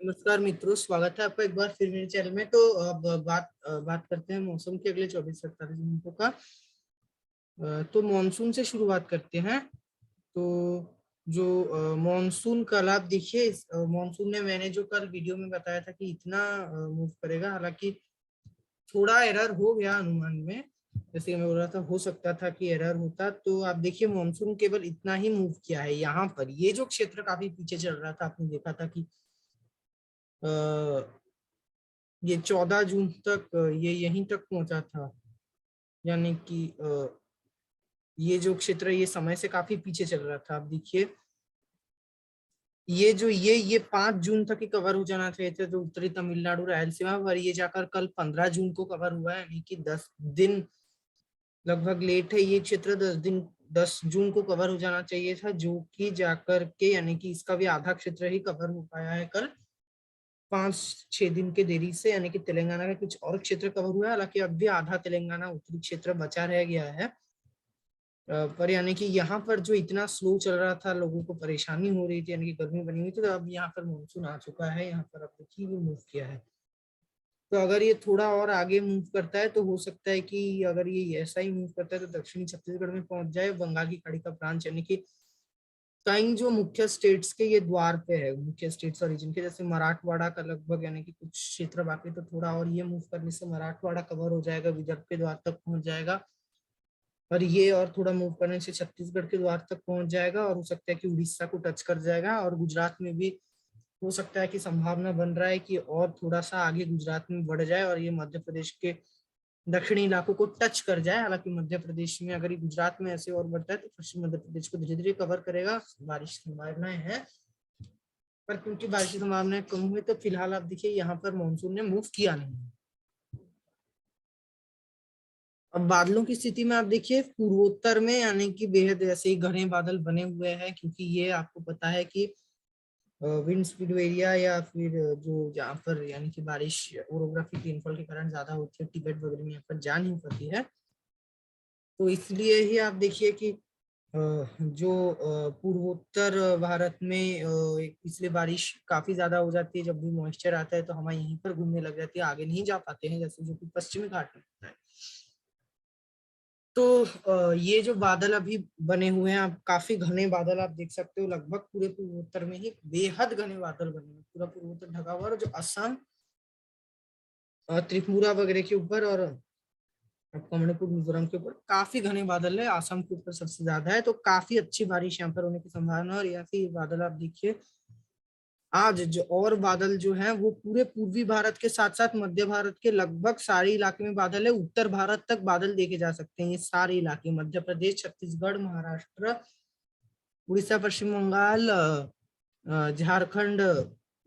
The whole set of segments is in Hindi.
नमस्कार मित्रों, स्वागत है आपका एक बार फिर मेरे चैनल में। तो अब बात करते हैं मौसम के अगले 24 से 48 घंटों का। तो मानसून से शुरुआत करते हैं। तो जो मानसून कल आप देखिए, इस मानसून ने, मैंने जो कल वीडियो में बताया था कि इतना मूव करेगा, हालांकि थोड़ा एरर हो गया अनुमान में। जैसे कि मैं बोल रहा था, हो सकता था कि एरर होता। तो आप देखिए, मानसून केवल इतना ही मूव किया है। यहाँ पर ये जो क्षेत्र काफी पीछे चल रहा था, आपने देखा था कि ये 14 जून तक ये यहीं तक पहुंचा था। यानी कि ये जो क्षेत्र है, ये समय से काफी पीछे चल रहा था। आप देखिए, ये जो ये 5 जून तक ही कवर हो जाना चाहिए था, जो उत्तरी तमिलनाडु रायलसीमा पर, ये जाकर कल 15 जून को कवर हुआ है। यानी कि 10 दिन लगभग लेट है ये क्षेत्र। 10 जून को कवर हो जाना चाहिए था, जो कि जाकर के, यानी कि इसका भी आधा क्षेत्र ही कवर हो पाया है कल 5-6 दिन के देरी से। यानी कि तेलंगाना का कुछ और क्षेत्र कवर हुआ है, हालांकि अब भी आधा तेलंगाना उत्तरी क्षेत्र बचा रह गया है। पर यानी कि यहाँ पर जो इतना स्लो चल रहा था, लोगों को परेशानी हो रही थी, यानी कि गर्मी बनी हुई थी, तो अब यहाँ पर मानसून आ चुका है। यहाँ पर अब देखिए भी मूव किया है। तो अगर ये थोड़ा और आगे मूव करता है तो हो सकता है कि, अगर ये ऐसा ही मूव करता है तो दक्षिणी छत्तीसगढ़ में पहुंच जाए, बंगाल की खाड़ी का ब्रांच। यानी कि कई जो मुख्य स्टेट्स के ये द्वार पे है, मुख्य स्टेट्स और रीजन के, जैसे मराठवाड़ा का लगभग, यानी कि कुछ क्षेत्र बाकी, तो थोड़ा और ये मूव करने से मराठवाड़ा कवर हो जाएगा, विदर्भ के द्वार तक पहुंच जाएगा। और ये और थोड़ा मूव करने से छत्तीसगढ़ के द्वार तक पहुंच जाएगा, और हो सकता है कि उड़ीसा को टच कर जाएगा, और गुजरात में भी हो सकता है कि संभावना बन रहा है कि और थोड़ा सा आगे गुजरात में बढ़ जाए और ये मध्य प्रदेश के दक्षिणी इलाकों को टच कर जाए। हालांकि मध्य प्रदेश में, अगर ये गुजरात में ऐसे और बढ़ता है तो पश्चिम मध्य प्रदेश को धीरे धीरे कवर करेगा। बारिश की संभावनाएं हैं, पर क्योंकि बारिश की संभावनाएं कम हुई, तो फिलहाल आप देखिए यहाँ पर मानसून ने मूव किया नहीं। अब बादलों की स्थिति में आप देखिए, पूर्वोत्तर में यानी कि बेहद ऐसे ही घने बादल बने हुए हैं, क्योंकि ये आपको पता है कि विंड स्पीड एरिया, या फिर जो जहाँ पर यानी कि बारिश ओरोग्राफी रेनफॉल के कारण ज्यादा होती है, टिबेट वगैरह में यहाँ पर जा नहीं पाती है। तो इसलिए ही आप देखिए कि जो पूर्वोत्तर भारत में इसलिए बारिश काफी ज्यादा हो जाती है। जब भी मॉइस्चर आता है तो हवा यहीं पर घूमने लग जाती है, आगे नहीं जा पाते हैं, जैसे जो कि पश्चिमी घाट में होता है। तो ये जो बादल अभी बने हुए हैं, आप काफी घने बादल आप देख सकते हो, लगभग पूरे पूर्वोत्तर में ही बेहद घने बादल बने हुए हैं। पूरा पूर्वोत्तर ढका हुआ है, और जो असम, त्रिपुरा वगैरह के ऊपर, और आपका मणिपुर, मिजोरम के ऊपर काफी घने बादल है। आसाम के ऊपर सबसे ज्यादा है, तो काफी अच्छी बारिश यहाँ पर होने की संभावना है। और यहाँ से ये बादल आप देखिए, आज जो और बादल जो है, वो पूरे पूर्वी भारत के साथ साथ मध्य भारत के लगभग सारे इलाके में बादल है। उत्तर भारत तक बादल देखे जा सकते हैं। ये सारे इलाके, मध्य प्रदेश, छत्तीसगढ़, महाराष्ट्र, उड़ीसा, पश्चिम बंगाल, झारखंड,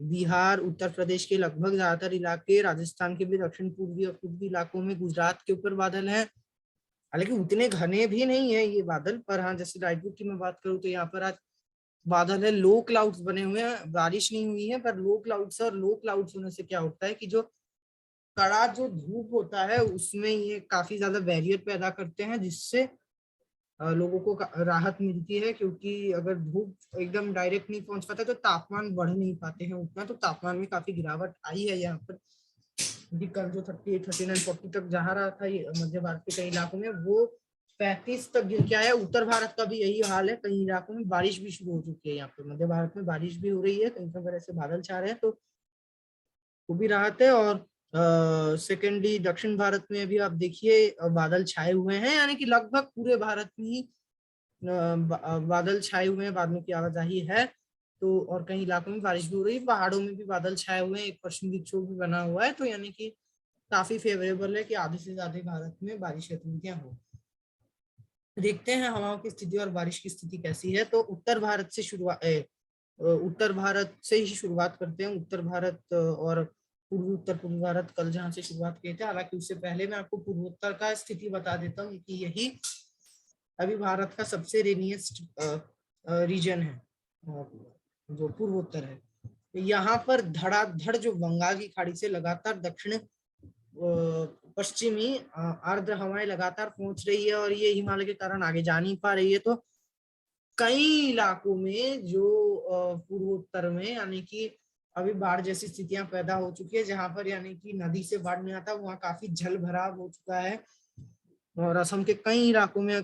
बिहार, उत्तर प्रदेश के लगभग ज्यादातर इलाके, राजस्थान के भी दक्षिण पूर्वी और पूर्वी इलाकों में, गुजरात के ऊपर बादल है। हालांकि उतने घने भी नहीं है ये बादल, पर हाँ, जैसे रायपुर की मैं बात करूँ तो यहाँ पर आज बादल है, लो क्लाउड्स बने हुए हैं। बारिश नहीं हुई है, पर लो क्लाउड्स, और लो क्लाउड्स होने से क्या होता है कि जो कड़ा जो धूप होता है, उसमें ये काफी ज्यादा बैरियर पैदा करते हैं, जिससे लोगों को राहत मिलती है। क्योंकि अगर धूप एकदम डायरेक्ट नहीं पहुंच पाता तो तापमान बढ़ नहीं पाते हैं उतना। तो तापमान में काफी गिरावट आई है यहाँ पर। कल जो 38, 39, 40 तक जा रहा था ये मध्य भारत के कई इलाकों में, वो 35 तक गिर के आया। उत्तर भारत का भी यही हाल है, कई इलाकों में बारिश भी शुरू हो चुकी है। यहाँ पे मध्य भारत में बारिश भी हो रही है, कहीं पर ऐसे बादल छा रहे हैं, तो वो भी राहत है। और सेकेंडली दक्षिण भारत में भी आप देखिए बादल छाए हुए हैं, यानी कि लगभग पूरे भारत में ही बादल छाए हुए हैं, बादलों की आवाजाही है। तो और कई इलाकों में बारिश भी हो रही है, पहाड़ों में भी बादल छाए हुए हैं, एक पश्चिमी विक्षोभ भी बना हुआ है। तो यानी कि काफी फेवरेबल है कि आधे से ज्यादा भारत में बारिश गतिविधियां हो। देखते हैं हवाओं की स्थिति और बारिश की स्थिति कैसी है। तो उत्तर भारत से शुरुआत, उत्तर भारत से ही शुरुआत करते हैं। उत्तर भारत और पूर्वी उत्तर पूर्वी भारत कल जहां से शुरुआत किए थे। हालांकि उससे पहले मैं आपको पूर्वोत्तर का स्थिति बता देता हूँ कि यही अभी भारत का सबसे रेनियस्ट रीजन है, जो पूर्वोत्तर है। यहाँ पर धड़ाधड़ जो बंगाल की खाड़ी से लगातार दक्षिण पश्चिमी आर्द्र हवाएं लगातार पहुंच रही है, और ये हिमालय के कारण आगे जा नहीं पा रही है। तो कई इलाकों में जो पूर्वोत्तर में, यानी कि अभी बाढ़ जैसी स्थितियां पैदा हो चुकी है, जहां पर यानी कि नदी से बाढ़ नहीं आता, वहाँ काफी जल भराव हो चुका है। और असम के कई इलाकों में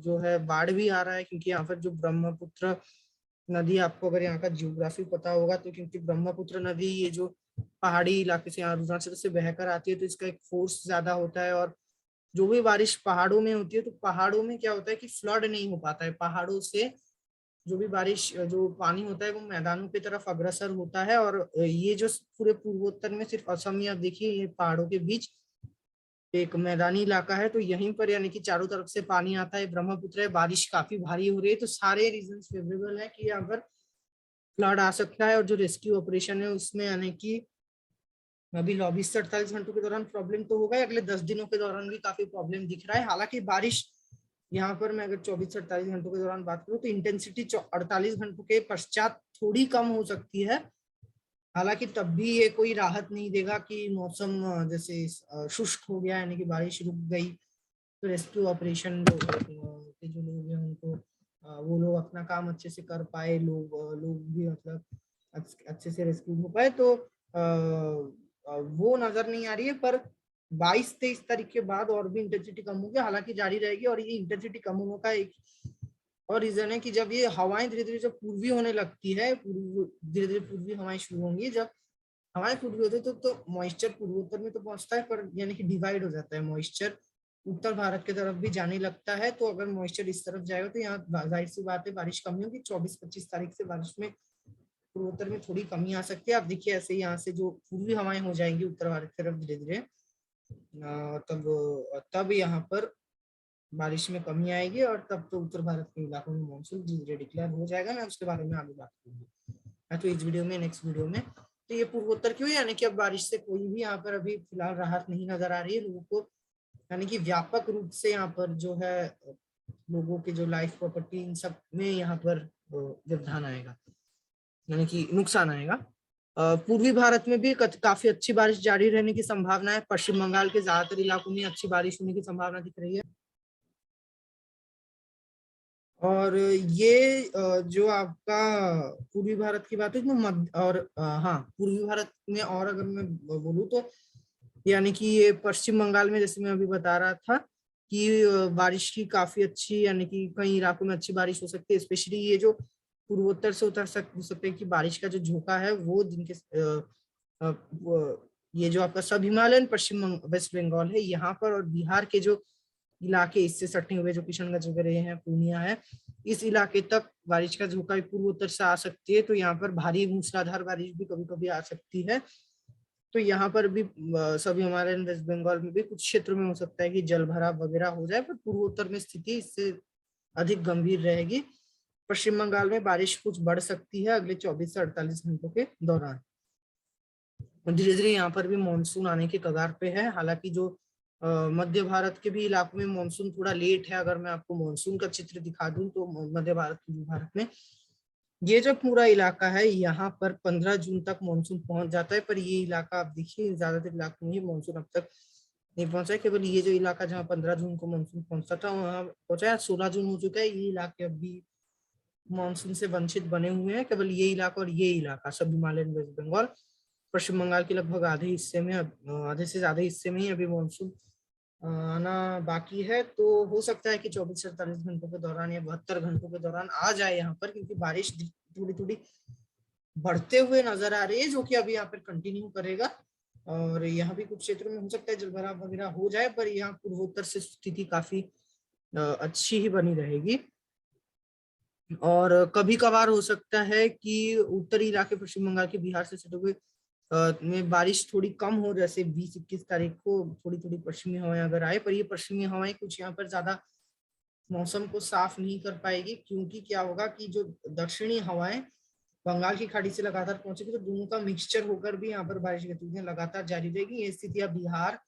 जो है बाढ़ भी आ रहा है, क्योंकि यहाँ पर जो ब्रह्मपुत्र नदी, आपको अगर यहाँ का जियोग्राफी पता होगा तो, क्योंकि ब्रह्मपुत्र नदी ये जो पहाड़ी इलाके से, यहाँ अरुणाचल से बहकर आती है, तो इसका एक फोर्स ज्यादा होता है। और जो भी बारिश पहाड़ों में होती है, तो पहाड़ों में क्या होता है कि फ्लड नहीं हो पाता है। पहाड़ों से जो भी बारिश, जो पानी होता है, वो मैदानों की तरफ अग्रसर होता है। और ये जो पूरे पूर्वोत्तर में सिर्फ असम, या देखिए ये पहाड़ों के बीच एक मैदानी इलाका है, तो यहीं पर यानी कि चारों तरफ से पानी आता है, ब्रह्मपुत्र है, बारिश काफी भारी हो रही है, तो सारे रीजन फेवरेबल है कि यहाँ पर फ्लड आ सकता है। और जो रेस्क्यू ऑपरेशन है उसमें यानी कि अभी 24 से 48 घंटों के दौरान प्रॉब्लम तो होगा, अगले 10 दिनों के दौरान भी काफी प्रॉब्लम दिख रहा है। हालांकि बारिश यहाँ पर, मैं अगर 24 से 48 घंटों के दौरान बात करूँ, तो इंटेंसिटी 48 घंटों के पश्चात थोड़ी कम हो सकती है। हालांकि तब भी ये कोई राहत नहीं देगा कि मौसम जैसे शुष्क हो गया, यानी कि बारिश रुक गई, तो रेस्क्यू ऑपरेशन के जो लोग हैं उनको वो लोग अपना काम अच्छे से कर पाए, लोग भी मतलब अच्छे से रेस्क्यू हो पाए, तो वो नजर नहीं आ रही है। पर 22-23 तारीख के बाद और भी इंटेंसिटी कम होगी, हालांकि जारी रहेगी। और ये इंटेंसिटी कम होने का एक और रीजन है कि जब ये हवाएं धीरे धीरे जब पूर्वी होने लगती है, धीरे धीरे पूर्वी हवाएं शुरू होंगी, जब हवाएं पूर्वी होती है तो मॉइस्चर पूर्वोत्तर में तो पहुंचता है, पर यानी कि डिवाइड हो जाता है मॉइस्चर, उत्तर भारत की तरफ भी जाने लगता है। तो अगर मॉइस्चर इस तरफ जाएगा तो यहाँ जाहिर सी बात है बारिश कमी होगी। 24-25 तारीख से बारिश में पूर्वोत्तर में थोड़ी कमी आ सकती है। आप देखिए ऐसे यहाँ से जो पूर्वी हवाएं हो जाएंगी उत्तर भारत की तरफ धीरे धीरे, तब यहाँ पर बारिश में कमी आएगी, और तब तो उत्तर भारत के इलाकों में मानसून धीरे धीरे डिक्लेयर हो जाएगा। मैं उसके बारे में आगे बात करूंगी, मैं तो इस वीडियो में, नेक्स्ट वीडियो में। तो ये पूर्वोत्तर क्यों, यानी कि अब बारिश से कोई भी यहाँ पर अभी फिलहाल राहत नहीं नजर आ रही है लोगों को, यानी कि व्यापक रूप से यहाँ पर जो है लोगों के जो लाइफ प्रॉपर्टी, इन सब में यहाँ पर व्यवधान आएगा, यानी कि नुकसान आएगा। पूर्वी भारत में भी काफी अच्छी बारिश जारी रहने की संभावना है। पश्चिम बंगाल के ज्यादातर इलाकों में अच्छी बारिश होने की संभावना दिख रही है। और ये जो आपका पूर्वी भारत की बात है, तो मध्य और हाँ, पूर्वी भारत में, और अगर मैं बोलूँ तो यानी कि ये पश्चिम बंगाल में, जैसे मैं अभी बता रहा था कि बारिश की काफी अच्छी, यानी कि कई इलाकों में अच्छी बारिश हो सकती है। स्पेशली ये जो पूर्वोत्तर से उतर हो सकते हैं कि बारिश का जो झोंका है वो जिनके ये जो आपका सब हिमालयन पश्चिम वेस्ट बंगाल है यहाँ पर, और बिहार के जो इलाके इससे सटे हुए, जो किशनगंज वगैरह है, पूर्णिया है, इस इलाके तक बारिश का झोंका पूर्वोत्तर से आ सकती है। तो यहाँ पर भारी मूसलाधार बारिश भी कभी कभी आ सकती है। तो यहाँ पर भी सभी हमारे वेस्ट बंगाल में भी कुछ क्षेत्र में हो सकता है कि जल भराव वगैरह हो जाए, पर पूर्वोत्तर में स्थिति इससे अधिक गंभीर रहेगी। पश्चिम बंगाल में बारिश कुछ बढ़ सकती है अगले 24 से 48 घंटों के दौरान। धीरे धीरे यहाँ पर भी मानसून आने के कगार पे है। हालांकि जो मध्य भारत के भी इलाकों में मानसून थोड़ा लेट है। अगर मैं आपको मानसून का चित्र दिखा दूं तो मध्य भारत, पूर्वी भारत में ये जो पूरा इलाका है, यहाँ पर 15 जून तक मानसून पहुंच जाता है। पर ये इलाका आप देखिए, ज्यादातर इलाकों में मानसून अब तक नहीं पहुंचा है। केवल ये जो इलाका जहाँ 15 जून को मानसून पहुंचता था, वहाँ पहुंचा है। 16 जून हो चुका है, ये इलाके अभी मानसून से वंचित बने हुए हैं। केवल ये इलाका और ये इलाका, सब हिमालयन वेस्ट बंगाल, पश्चिम बंगाल के लगभग आधे हिस्से में, आधे से ज्यादा हिस्से में ही अभी मानसून आना बाकी है। तो हो सकता है कि 24 से 48 घंटों के दौरान या 72 घंटों के दौरान आ जाए यहाँ पर, क्योंकि बारिश थोड़ी थोड़ी बढ़ते हुए नजर आ रही है, जो कि अभी यहाँ पर कंटिन्यू करेगा। और यहाँ भी कुछ क्षेत्रों में हो सकता है जलभराव वगैरह हो जाए, पर यहाँ पूर्वोत्तर से स्थिति काफी अच्छी ही बनी रहेगी। और कभी कभार हो सकता है कि उत्तरी इलाके पश्चिम बंगाल के, बिहार से सटे हुए में बारिश थोड़ी कम हो, जैसे 20-21 तारीख को थोड़ी थोड़ी पश्चिमी हवाएं अगर आए। पर ये पश्चिमी हवाएं कुछ यहाँ पर ज्यादा मौसम को साफ नहीं कर पाएगी, क्योंकि क्या होगा कि जो दक्षिणी हवाएं बंगाल की खाड़ी से लगातार पहुंचेगी, तो दोनों का मिक्सचर होकर भी यहाँ पर बारिश गतिविधियां लगातार जारी रहेगी। ये स्थितियां बिहार,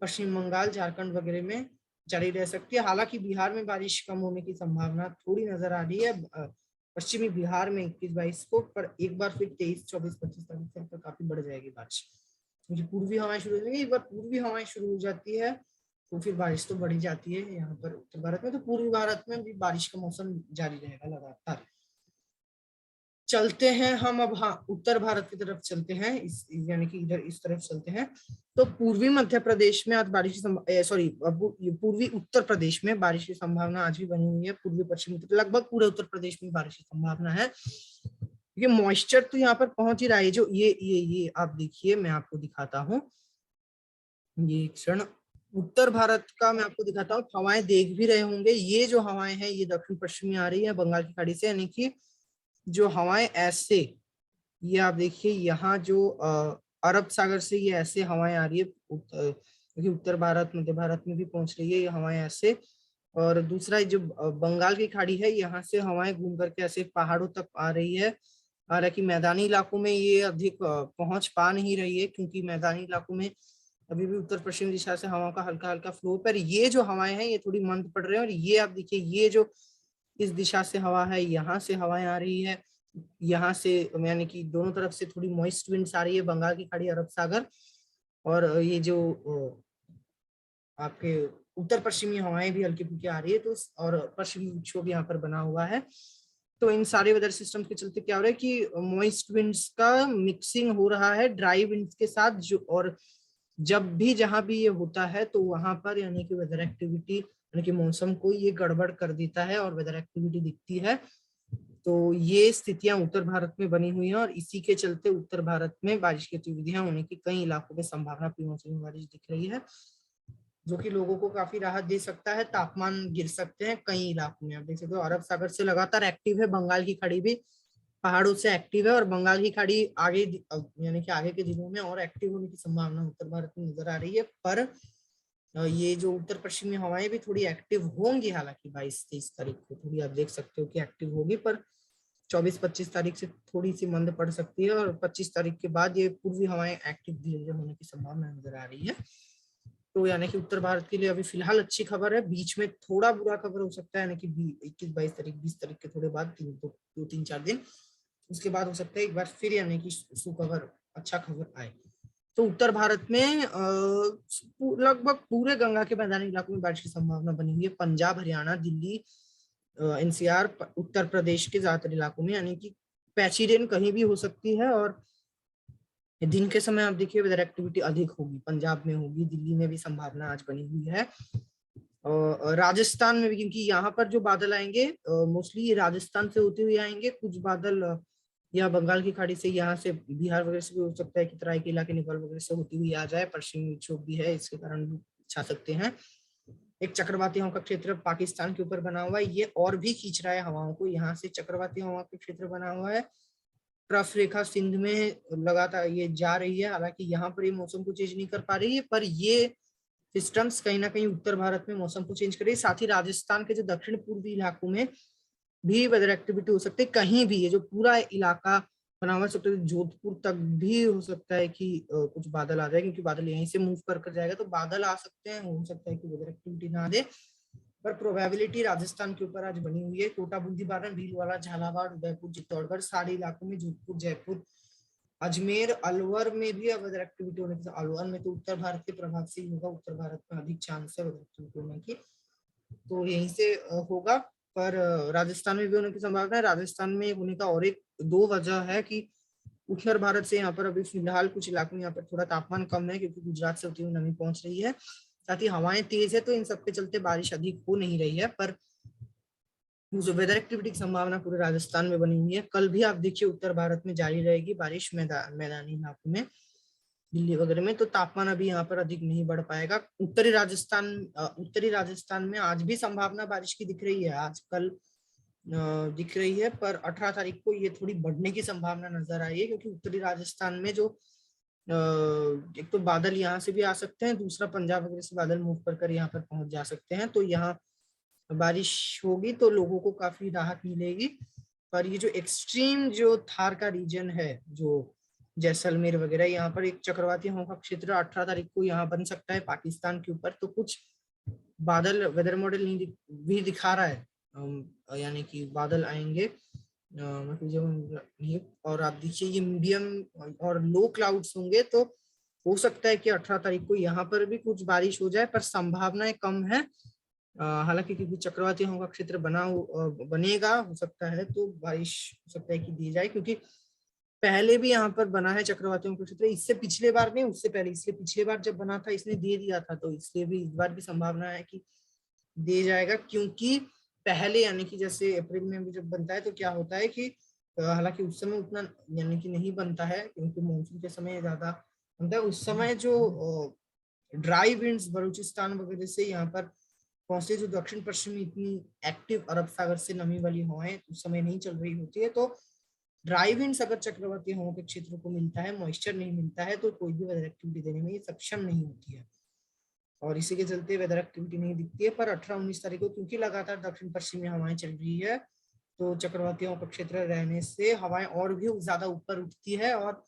पश्चिम बंगाल, झारखंड वगैरह में जारी रह सकती है। हालांकि बिहार में बारिश कम होने की संभावना थोड़ी नजर आ रही है, पश्चिमी बिहार में 21-22 को, पर एक बार फिर 23, 24, 25 तारीख तक काफी बढ़ जाएगी बारिश, क्योंकि पूर्वी हवाएं शुरू हो जाएंगी। एक बार पूर्वी हवाएं शुरू हो जाती है तो फिर बारिश तो बढ़ी जाती है यहाँ पर उत्तर भारत में। तो पूर्वी भारत में भी बारिश का मौसम जारी रहेगा लगातार। चलते हैं हम अब, हाँ उत्तर भारत की तरफ चलते हैं, इस यानी कि इधर इस तरफ चलते हैं। तो पूर्वी मध्य प्रदेश में आज बारिश की सॉरी पूर्वी उत्तर प्रदेश में बारिश की संभावना आज भी बनी हुई है। पूर्वी पश्चिमी लगभग पूरे उत्तर प्रदेश में बारिश की संभावना है। ये मॉइस्चर तो यहाँ पर पहुंच ही रहा है। जो ये आप देखिए, मैं आपको दिखाता हूँ, ये क्षण उत्तर भारत का मैं आपको दिखाता हूँ। हवाएं देख भी रहे होंगे, ये जो हवाएं हैं ये दक्षिण पश्चिमी आ रही है बंगाल की खाड़ी से, यानी कि जो हवाएं ऐसे, ये आप देखिए यहाँ जो अरब सागर से ये ऐसे हवाएं आ रही है, क्योंकि उत्तर भारत मध्य भारत में भी पहुंच रही है ये हवाएं ऐसे। और दूसरा जो बंगाल की खाड़ी है, यहाँ से हवाएं घूम करके ऐसे पहाड़ों तक आ रही है। हालांकि मैदानी इलाकों में ये अधिक पहुंच पा नहीं रही है, क्योंकि मैदानी इलाकों में अभी भी उत्तर पश्चिम दिशा से हवाओं का हल्का हल्का फ्लो, पर ये जो हवाएं हैं ये थोड़ी मंद पड़ रही है। और ये आप देखिए, ये जो इस दिशा से हवा है, यहाँ से हवाएं आ रही है, यहाँ से, यानी कि दोनों तरफ से थोड़ी मॉइस्ट विंड्स आ रही है, बंगाल की खाड़ी, अरब सागर। और ये जो आपके उत्तर पश्चिमी हवाएं भी हल्की फुल्की आ रही है, तो और पश्चिमी विक्षोभ यहाँ पर बना हुआ है। तो इन सारे वेदर सिस्टम के चलते क्या हो रहा है कि मॉइस्ट विंड्स का मिक्सिंग हो रहा है ड्राई विंड्स के साथ, जो और जब भी जहां भी ये होता है तो वहां पर यानी कि वेदर एक्टिविटी, यानी कि मौसम को ये गड़बड़ कर देता है और वेदर एक्टिविटी दिखती है। तो ये स्थितियां उत्तर भारत में बनी हुई हैं, और इसी के चलते उत्तर भारत में बारिश की गतिविधियां होने की कई इलाकों में संभावना प्री मौसमी बारिश दिख रही है, जो कि लोगों को काफी राहत दे सकता है। तापमान गिर सकते हैं कई इलाकों में। आप देख सकते हो अरब सागर से लगातार एक्टिव है, बंगाल की खाड़ी भी पहाड़ों से एक्टिव है, और बंगाल की खाड़ी आगे यानी कि आगे के दिनों में और एक्टिव होने की संभावना उत्तर भारत में नजर आ रही है। पर ये जो उत्तर पश्चिमी हवाएं भी थोड़ी एक्टिव होंगी, हालांकि 22-23 तारीख को थोड़ी आप देख सकते हो कि एक्टिव होगी, पर 24-25 तारीख से थोड़ी सी मंद पड़ सकती है, और 25 तारीख के बाद ये पूर्वी हवाएं एक्टिव धीरे धीरे होने की संभावना नजर आ रही है। तो यानी कि उत्तर भारत के लिए अभी फिलहाल अच्छी खबर है। बीच में थोड़ा बुरा खबर हो सकता है, यानी कि 21-22 तारीख 20 तारीख के थोड़े बाद 2-3-4 दिन उसके बाद हो सकता है एक बार फिर यानी कि सुखबर अच्छा खबर आए। तो उत्तर भारत में लगभग पूरे गंगा के मैदानी इलाकों में बारिश की संभावना बनी हुई है। पंजाब, हरियाणा, दिल्ली, एनसीआर, उत्तर प्रदेश के ज्यादातर इलाकों में, यानी कि पैची रेन कहीं भी हो सकती है। और दिन के समय आप देखिए वेदर एक्टिविटी अधिक होगी, पंजाब में होगी, दिल्ली में भी संभावना आज बनी हुई है, और राजस्थान में भी, क्योंकि यहाँ पर जो बादल आएंगे मोस्टली राजस्थान से होते हुए आएंगे। कुछ बादल या बंगाल की खाड़ी से, यहाँ से बिहार वगैरह से भी हो सकता है कि तराई के इलाके नेपाल वगैरह से होती हुई आ जाए। पश्चिमी विक्षोभ भी है, इसके कारण भी छा सकते हैं। एक चक्रवाती हवा का क्षेत्र पाकिस्तान के ऊपर बना हुआ है, ये और भी खींच रहा है हवाओं को। यहाँ से चक्रवाती हवा का क्षेत्र बना हुआ है, ट्रफ रेखा सिंध में लगातार ये जा रही है। हालांकि यहाँ पर ये मौसम को चेंज नहीं कर पा रही है, पर ये सिस्टम्स कहीं ना कहीं उत्तर भारत में मौसम को चेंज कर रही है। साथ ही राजस्थान के जो दक्षिण पूर्वी इलाकों में भी वेदर एक्टिविटी हो सकती है। कहीं भी ये जो पूरा इलाका बना हुआ है, जोधपुर तक भी हो सकता है कि कुछ बादल आ जाए, क्योंकि बादल यहीं से मूव कर जाएगा, तो बादल आ सकते हैं। हो सकता है कि वेदर एक्टिविटी ना दे, पर प्रोबेबिलिटी राजस्थान के ऊपर आज बनी हुई है। कोटा, बूंदी, बारन, भीलवाड़ा, झालावाड़, उदयपुर, चित्तौड़गढ़ सारे इलाकों में, जोधपुर, जयपुर, अजमेर, अलवर में भी वेदर एक्टिविटी होने की। अलवर में तो उत्तर भारत के प्रभाव से ही होगा, उत्तर भारत में अधिक चांस है वेदर एक्टिविटी होने की, तो यहीं से होगा। पर राजस्थान में भी होने की संभावना है। राजस्थान में होने का और एक दो वजह है कि उत्तर भारत से यहाँ पर अभी फिलहाल कुछ इलाकों में यहाँ पर थोड़ा तापमान कम है, क्योंकि गुजरात से होती हुई नमी पहुंच रही है। साथ ही हवाएं तेज है, तो इन सब के चलते बारिश अधिक हो नहीं रही है। पर जो वेदर एक्टिविटी की संभावना पूरे राजस्थान में बनी हुई है, कल भी आप देखिए उत्तर भारत में जारी रहेगी बारिश, मैदानी इलाकों में, दिल्ली वगैरह में। तो तापमान अभी यहाँ पर अधिक नहीं बढ़ पाएगा। उत्तरी राजस्थान में आज भी संभावना बारिश की दिख रही है, आज कल दिख रही है, पर 18 तारीख को ये थोड़ी बढ़ने की संभावना नजर आई है, क्योंकि उत्तरी राजस्थान में जो एक तो बादल यहाँ से भी आ सकते हैं, दूसरा पंजाब वगैरह से बादल मूव कर यहाँ पर पहुंच जा सकते हैं। तो यहाँ बारिश होगी तो लोगों को काफी राहत मिलेगी। पर ये जो एक्सट्रीम जो थार का रीजन है, जो जैसलमेर वगैरह, यहाँ पर एक चक्रवाती हवा का क्षेत्र 18 तारीख को यहाँ बन सकता है पाकिस्तान के ऊपर। तो कुछ बादल वेदर मॉडल भी दिखा रहा है, यानी कि बादल आएंगे, और आप देखिए ये मीडियम और लो क्लाउड्स होंगे। तो हो सकता है कि 18 तारीख को यहाँ पर भी कुछ बारिश हो जाए, पर संभावनाएं कम है। हालांकि क्योंकि चक्रवाती हवा का क्षेत्र बनेगा, हो सकता है तो बारिश हो सकता है कि दी जाए, क्योंकि पहले भी यहाँ पर बना है चक्रवातियों का क्षेत्र, इससे पिछले बार नहीं, उससे पहले, इसलिए पिछले बार जब बना था इसने दे दिया था, तो इसलिए भी इस बार भी संभावना है कि दे जाएगा। क्योंकि पहले यानी कि जैसे अप्रैल में भी जब बनता है तो क्या होता है कि हालांकि उस समय उतना यानी कि नहीं बनता है, क्योंकि मानसून के समय ज्यादा बनता है। उस समय जो ड्राई विंड्स बलूचिस्तान वगैरह से यहाँ पर पहुंचते, जो दक्षिण पश्चिमी इतनी एक्टिव अरब सागर से नमी वाली हवाएं उस समय नहीं चल रही होती है, तो ड्राई विंड्स अगर चक्रवाती हवाओं के क्षेत्र को मिलता है, मॉइस्चर नहीं मिलता है, तो कोई भी वेदर एक्टिविटी देने में ये सक्षम नहीं होती है, और इसी के चलते वेदर एक्टिविटी नहीं दिखती है। पर 18-19 तारीख को क्योंकि लगातार दक्षिण पश्चिमी हवाएं चल रही है, तो चक्रवाती हवाओं का क्षेत्र रहने से हवाएं और भी ज्यादा ऊपर उठती है, और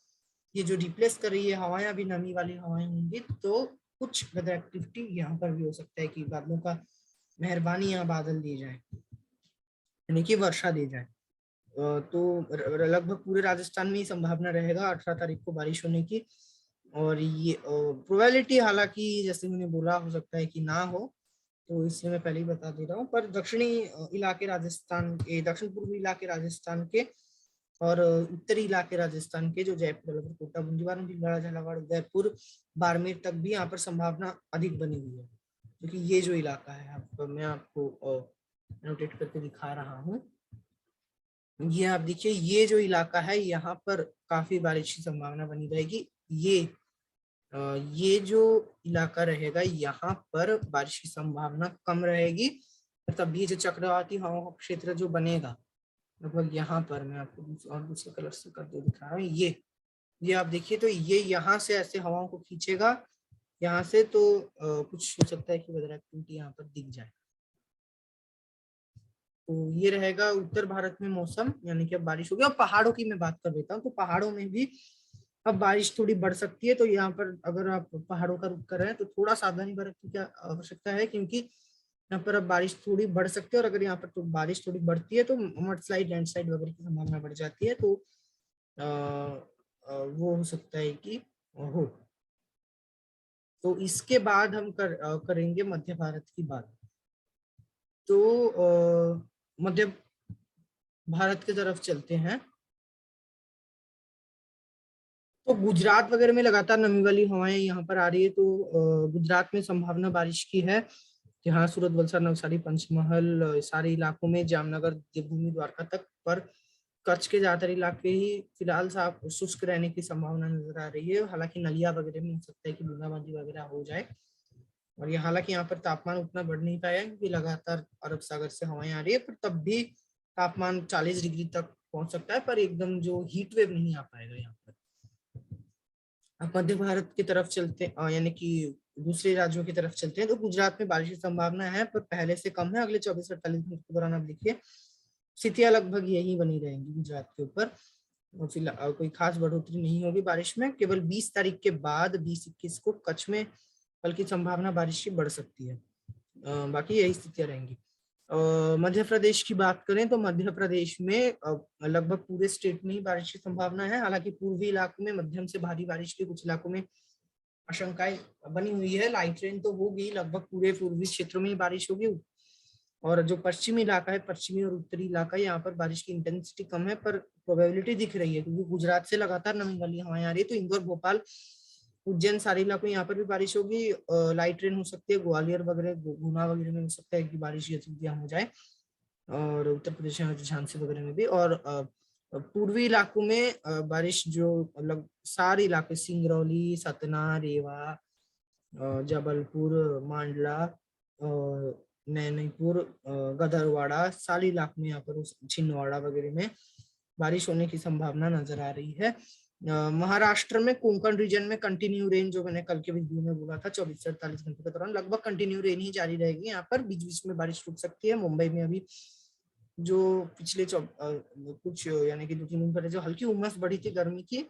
ये जो रिप्लेस कर रही है हवाएं अभी नमी वाली हवाएं होंगी, तो कुछ वेदर एक्टिविटी यहाँ पर भी हो सकता है कि बादलों का मेहरबानी यहाँ बादल दिए जाए, यानी कि वर्षा दी जाए। तो लगभग पूरे राजस्थान में ही संभावना रहेगा 18 तारीख को बारिश होने की। और ये प्रोबेबिलिटी हालांकि जैसे मैंने बोला हो सकता है कि ना हो, तो इसलिए मैं पहले ही बता दे रहा हूँ। पर दक्षिणी इलाके राजस्थान के, दक्षिण पूर्वी इलाके राजस्थान के और उत्तरी इलाके राजस्थान के, जो जयपुर, अलवर, कोटा, बूंदीवार, भीलवाड़ा, झालावाड़, उदयपुर, बाड़मेर तक भी यहाँ पर संभावना अधिक बनी हुई है, क्योंकि ये जो इलाका है मैं आपको नोटेट करके दिखा रहा हूँ। ये आप देखिए, ये जो इलाका है यहाँ पर काफी बारिश की संभावना बनी रहेगी। ये जो इलाका रहेगा यहाँ पर बारिश की संभावना कम रहेगी, तब ये जो चक्रवाती हवाओं का क्षेत्र जो बनेगा लगभग यहाँ पर, मैं आपको और दूसरे कलर से करके दिखा रहा हूँ। ये आप देखिए, तो ये यहाँ से ऐसे हवाओं को खींचेगा यहाँ से, तो कुछ हो सकता है कि वेदर एक्टिविटी यहाँ पर दिख जाए। तो ये रहेगा उत्तर भारत में मौसम, यानी कि अब बारिश होगी। और पहाड़ों की मैं बात कर लेता हूँ, तो पहाड़ों में भी अब बारिश थोड़ी बढ़ सकती है। तो यहाँ पर अगर आप पहाड़ों का रुख कर रहे हैं तो थोड़ा सावधानी बरतने की आवश्यकता है, क्योंकि यहाँ पर अब बारिश थोड़ी बढ़ सकती है, और अगर यहाँ पर तो बारिश थोड़ी बढ़ती है तो मडस्लाइड, लैंडस्लाइड वगैरह की संभावना बढ़ जाती है, तो वो हो सकता है कि हो। तो इसके बाद हम करेंगे मध्य भारत की बात। तो मध्य भारत की तरफ चलते हैं। तो गुजरात वगैरह में लगातार नमी वाली हवाएं यहाँ पर आ रही है, तो गुजरात में संभावना बारिश की है। यहाँ सूरत, वलसाड, नवसारी, पंचमहल, सारे इलाकों में, जामनगर, देवभूमि, द्वारका तक, पर कच्छ के ज्यादातर इलाके ही फिलहाल साफ शुष्क रहने की संभावना नजर आ रही है। हालांकि नलिया वगैरह में हो सकता है कि बूंदाबांदी वगैरह हो जाए। और ये हालांकि यहाँ पर तापमान उतना बढ़ नहीं पाया, क्योंकि लगातार अरब सागर से हवाएं आ रही है, पर तब भी तापमान 40 डिग्री तक पहुंच सकता है, पर एकदम जो हीट वेव नहीं आ पाएगा यहाँ पर। अब मध्य भारत की तरफ चलते हैं, यानी कि दूसरे राज्यों की तरफ चलते हैं, तो गुजरात में बारिश की संभावना है, पर पहले से कम है। अगले 24-48 घंटे के दौरान आप देखिए स्थितियां लगभग यही बनी रहेंगी गुजरात के ऊपर, और फिलहाल कोई खास बढ़ोतरी नहीं होगी बारिश में। केवल 20 तारीख के बाद 20-21 को कच्छ में बल्कि संभावना बारिश की बढ़ सकती है। बाकी यही स्थितियां रहेंगी। मध्य प्रदेश की बात करें तो मध्य प्रदेश में लगभग पूरे स्टेट में ही बारिश की संभावना है। हालांकि पूर्वी इलाकों में मध्यम से भारी बारिश की, कुछ इलाकों में आशंकाएं बनी हुई है। लाइट रेन तो होगी, लगभग पूरे पूर्वी क्षेत्रों में ही बारिश होगी। और जो पश्चिमी इलाका है, पश्चिमी और उत्तरी इलाका, यहाँ पर बारिश की इंटेंसिटी कम है, पर प्रोबेबिलिटी दिख रही है, क्योंकि गुजरात से लगातार नमी वाली हवाएं आ रही है। तो इंदौर, भोपाल, उज्जैन, सारे इलाकों में यहाँ पर भी बारिश होगी। लाइट रेन हो सकती है, ग्वालियर वगैरह, गुना वगैरह में हो सकता है कि बारिश की गतिविधियां हो जाए, और उत्तर प्रदेश में झांसी वगैरह में भी। और पूर्वी इलाकों में बारिश जो मतलब सारे इलाके, सिंगरौली, सतना, रेवा, जबलपुर, मांडला, नैनीपुर, गदरवाड़ा, सारे इलाकों में यहाँ पर छिंदवाड़ा वगैरह में बारिश होने की संभावना नजर आ रही है। महाराष्ट्र में कोंकण रीजन में कंटिन्यू रेन, जो मैंने कल के वीडियो में बोला था, 24 से 48 घंटे के दौरान लगभग कंटिन्यू रेन ही जारी रहेगी। यहाँ पर बीच बीच में बारिश रुक सकती है। मुंबई में अभी जो पिछले कुछ यानी कि 2-3 दिन पहले जो हल्की उमस बढ़ी थी गर्मी की,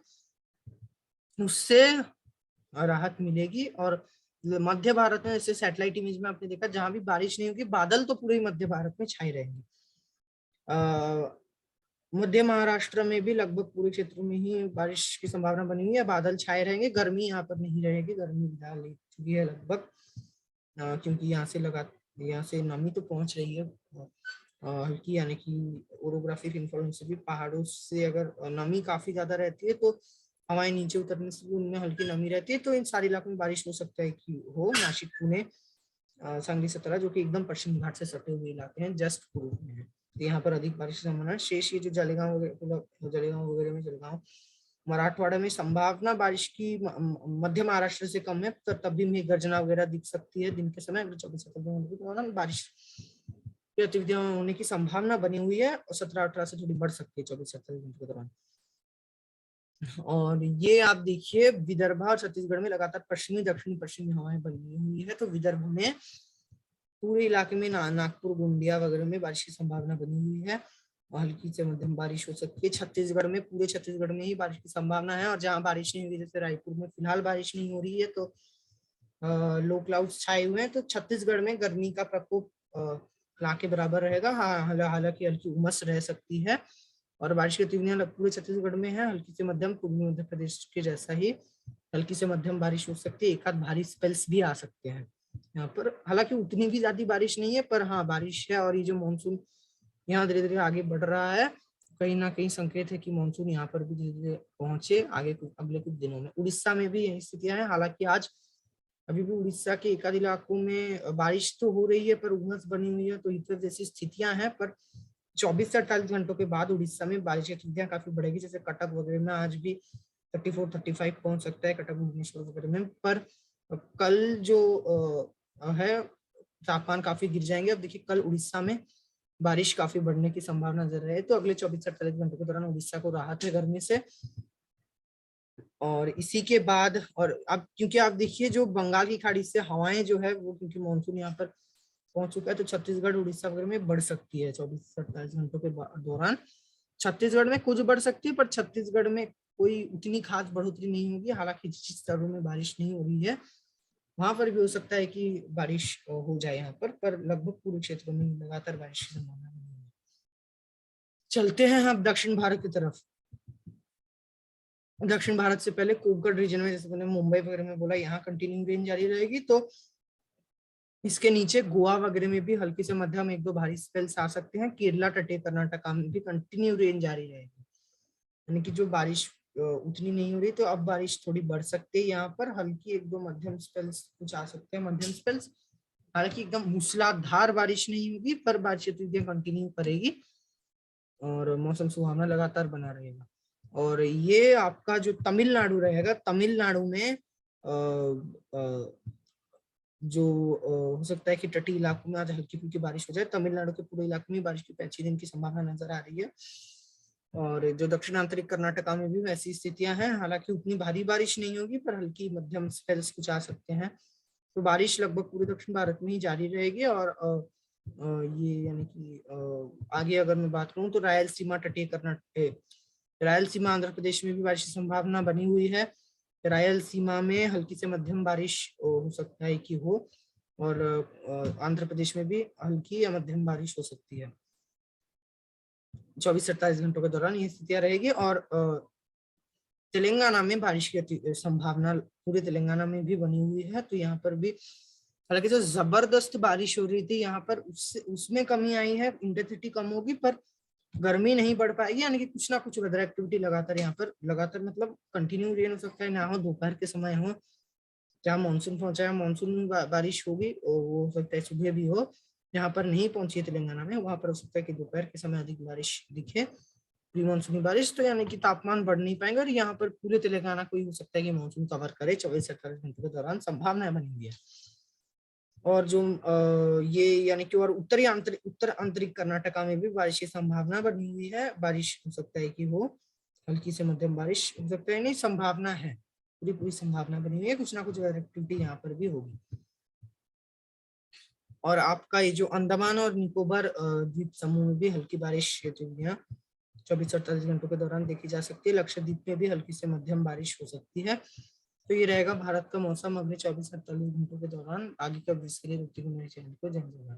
उससे राहत मिलेगी। और मध्य भारत में, जैसे सैटेलाइट इमेज में आपने देखा, जहां भी बारिश नहीं होगी, बादल तो पूरे मध्य भारत में छाए रहेंगे। मध्य महाराष्ट्र में भी लगभग पूरे क्षेत्रों में ही बारिश की संभावना बनी हुई है, बादल छाए रहेंगे। गर्मी यहाँ पर नहीं रहेगी, गर्मी फिलहाल चुकी है लगभग, क्योंकि यहाँ से यहाँ से नमी तो पहुंच रही है हल्की, यानी कि ओरोग्राफिक इन्फ्लुएंस से भी पहाड़ों से अगर नमी काफी ज्यादा रहती है तो हवाएं नीचे उतरने से भी उनमें हल्की नमी रहती है, तो इन सारे इलाकों में बारिश हो सकता है कि हो। नासिक, पुणे, सांगली, सतारा जो कि एकदम पश्चिम घाट से सटे हुए इलाके हैं, जस्ट पूर्व में है, तो यहाँ पर अधिक बारिश की संभावना है। शेष ये जो जलेगांव वगैरह, जलगांव मराठवाड़ा में संभावना बारिश की मध्य महाराष्ट्र से कम है, तो तब भी मेघ गर्जना वगैरह दिख सकती है दिन के समय। अगले 24 घंटे के दौरान बारिश की गतिविधियां होने की संभावना बनी हुई है और 17-18 से थोड़ी बढ़ सकती है 24-27 घंटे के दौरान। और ये आप देखिए विदर्भ और छत्तीसगढ़ में लगातार पश्चिमी दक्षिणी पश्चिमी हवाएं बनी हुई है, तो विदर्भ में पूरे इलाके में नागपुर, गोंदिया वगैरह में बारिश की संभावना बनी हुई है और हल्की से मध्यम बारिश हो सकती है। छत्तीसगढ़ में, पूरे छत्तीसगढ़ में ही बारिश की संभावना है, और जहां बारिश नहीं हुई जैसे रायपुर में फिलहाल बारिश नहीं हो रही है, तो लो क्लाउड्स छाए हुए हैं, तो छत्तीसगढ़ में गर्मी का प्रकोप ना के बराबर रहेगा। हालांकि हल्की उमस रह सकती है और बारिश की गतिविधियां पूरे छत्तीसगढ़ में है, हल्की से मध्यम। पूर्वी मध्य प्रदेश के जैसा ही हल्की से मध्यम बारिश हो सकती है, एक आध भारी स्पेल्स भी आ सकते हैं यहाँ पर। हालांकि उतनी भी ज्यादा बारिश नहीं है, पर हाँ बारिश है, और ये जो मानसून यहाँ धीरे धीरे आगे बढ़ रहा है, कहीं ना कहीं संकेत है कि मानसून यहाँ पर भी धीरे धीरे पहुंचे आगे अगले कुछ दिनों में। उड़ीसा में भी यही स्थितियां हैं, हालांकि आज अभी भी उड़ीसा के एक आध इलाकों में बारिश तो हो रही है पर उमस बनी हुई है, तो हीटवेव जैसी स्थितियां हैं। पर 24 से 48 घंटों के बाद उड़ीसा में बारिश की स्थितियां काफी बढ़ेगी, जैसे कटक वगैरह में आज भी 34-35 पहुंच सकता है, कटक भुवनेश्वर वगैरह में। पर कल जो है तापमान काफी गिर जाएंगे। अब देखिए कल उड़ीसा में बारिश काफी बढ़ने की संभावना नजर है, तो अगले 24 से 48 घंटों के दौरान उड़ीसा को राहत है गर्मी से। और इसी के बाद, और अब क्योंकि आप देखिए जो बंगाल की खाड़ी से हवाएं जो है वो, क्योंकि मानसून यहाँ पर पहुंच चुका है, तो छत्तीसगढ़ उड़ीसा वगैरह में बढ़ सकती है 24 से 48 घंटों के दौरान। छत्तीसगढ़ में कुछ बढ़ सकती है, पर छत्तीसगढ़ में कोई उतनी खास बढ़ोतरी नहीं होगी। हालांकि जिस स्तरों में बारिश नहीं हो रही है वहां पर भी हो सकता है कि बारिश हो जाए यहाँ पर लगभग पूरे क्षेत्रों में लगातार बारिश की संभावना नहीं है। चलते हैं हम दक्षिण भारत की तरफ। दक्षिण भारत से पहले कोंकण रीजन में, जैसे मैंने मुंबई वगैरह में बोला, यहाँ कंटिन्यू रेंज जारी रहेगी, तो इसके नीचे गोवा वगैरह में भी हल्की से मध्यम एक दो भारी स्पेल्स आ सकते हैं। केरला, तटीय कर्नाटका में भी कंटिन्यू रेंज जारी रहेगी, यानी कि जो बारिश उतनी नहीं हो रही, तो अब बारिश थोड़ी बढ़ सकती है। यहाँ पर हल्की एक दो मध्यम स्पेल्स कुछ आ सकते हैं, मध्यम स्पेल्स। हालांकि एकदम मूसलाधार बारिश नहीं होगी, पर बारिश कंटिन्यू करेगी और मौसम सुहावना लगातार बना रहेगा। और ये आपका जो तमिलनाडु रहेगा, तमिलनाडु में जो हो सकता है कि तटीय इलाकों में आज हल्की फुल्की बारिश हो जाए। तमिलनाडु के पूरे इलाके में बारिश की 5 दिन की संभावना नजर आ रही है। और जो दक्षिण आंतरिक कर्नाटका में भी वैसी स्थितियां हैं, हालांकि उतनी भारी बारिश नहीं होगी, पर हल्की मध्यम स्पेल्स कुछ आ सकते हैं। तो बारिश लगभग पूरे दक्षिण भारत में ही जारी रहेगी। और ये यानी कि आगे अगर मैं बात करूं तो रायलसीमा, तटीय कर्नाटक, रायलसीमा आंध्र प्रदेश में भी बारिश की संभावना बनी हुई है। रायलसीमा में हल्की से मध्यम बारिश हो सकता है कि हो, और आंध्र प्रदेश में भी हल्की या मध्यम बारिश हो सकती है 24 से 48 घंटों के दौरान, ये स्थितियां रहेगी। और तेलंगाना में बारिश की संभावना पूरे तेलंगाना में भी बनी हुई है, तो यहाँ पर भी हालांकि जो जबरदस्त बारिश हो रही थी यहाँ पर उसमें कमी आई है, इंटेंसिटी कम होगी, पर गर्मी नहीं बढ़ पाएगी। यानी कि कुछ ना कुछ वेदर एक्टिविटी लगातार यहाँ पर, लगातार मतलब कंटिन्यू रेन हो सकता है, ना हो दोपहर के समय हो, जहाँ मानसून पहुंचा है मानसून बारिश होगी, और वो हो सकता है सुबह भी हो। यहाँ पर नहीं पहुंची है तेलंगाना में, वहां पर हो सकता है कि दोपहर के समय अधिक बारिश दिखे, प्री मानसूनी बारिश। तो यानी कि तापमान बढ़ नहीं पाएंगे, और यहाँ पर पूरे तेलंगाना को ही हो सकता है कि मानसून कवर करे 24 से 48 घंटों के दौरान, संभावनाएं बनी हुई है। और जो ये यानी कि और उत्तर आंतरिक कर्नाटका में भी बारिश की संभावना बनी हुई है। बारिश हो सकता है कि हो हल्की से मध्यम बारिश हो सकता है, नहीं संभावना है, पूरी संभावना बनी हुई है, कुछ ना कुछ एक्टिविटी यहाँ पर भी होगी। और आपका ये जो अंडमान और निकोबार द्वीप समूह में भी हल्की बारिश गतिविधियां 24 से 48 घंटों के दौरान देखी जा सकती है। लक्षद्वीप में भी हल्की से मध्यम बारिश हो सकती है। तो ये रहेगा भारत का मौसम अगले 24 से 48 घंटों के दौरान। आगे का विषय मेरे चैनल को जय जवान।